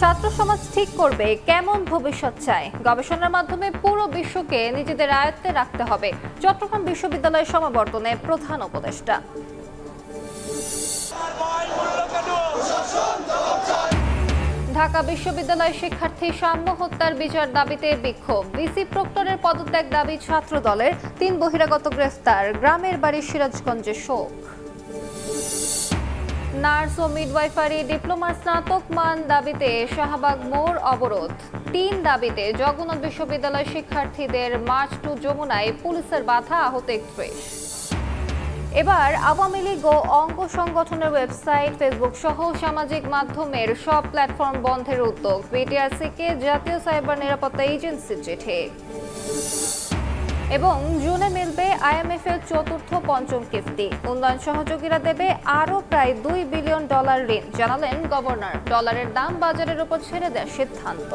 ছাত্র সমাজ ঠিক করবে কেমন ভবিষ্যৎ চায়। গবেষণার মাধ্যমে পুরো বিশ্বকে নিজেদের আয়ত্তে রাখতে হবে। চট্টগ্রাম বিশ্ববিদ্যালয়ের সমাবর্তনে প্রধান উপদেষ্টা। ঢাকা বিশ্ববিদ্যালয়ের শিক্ষার্থী সাম্য হত্যার বিচার দাবিতে বিক্ষোভ। ভিসি প্রক্টরের পদত্যাগ দাবি ছাত্র দলের। ৩ বহিরাগত গ্রেফতার। গ্রামের বাড়ি সিরাজগঞ্জে শোক। নার্স ও মিডওয়াইফারি ডিপ্লোমার স্নাতক মান দাবিতে শাহবাগ মোড় অবরোধ। ৩ দাবিতে জগন্নাথ বিশ্ববিদ্যালয়ের শিক্ষার্থীদের মার্চ টু যমুনায় পুলিশের বাধা, আহত ৩১। এবার আওয়ামী লীগ ও অঙ্গ সংগঠনের ওয়েবসাইট, ফেসবুক সহ সামাজিক মাধ্যমের সব প্ল্যাটফর্ম বন্ধের উদ্যোগ। বিটিআরসিকে জাতীয় সাইবার নিরাপত্তা এজেন্সির চিঠি। এবং জুনে মিলবে আইএমএফ-এর চতুর্থ পঞ্চম কিস্তি। উন্নয়ন সহযোগীরা দেবে আরও প্রায় $2 বিলিয়ন ঋণ, জানালেন গভর্নর। ডলারের দাম বাজারের উপর ছেড়ে দেওয়ার সিদ্ধান্ত।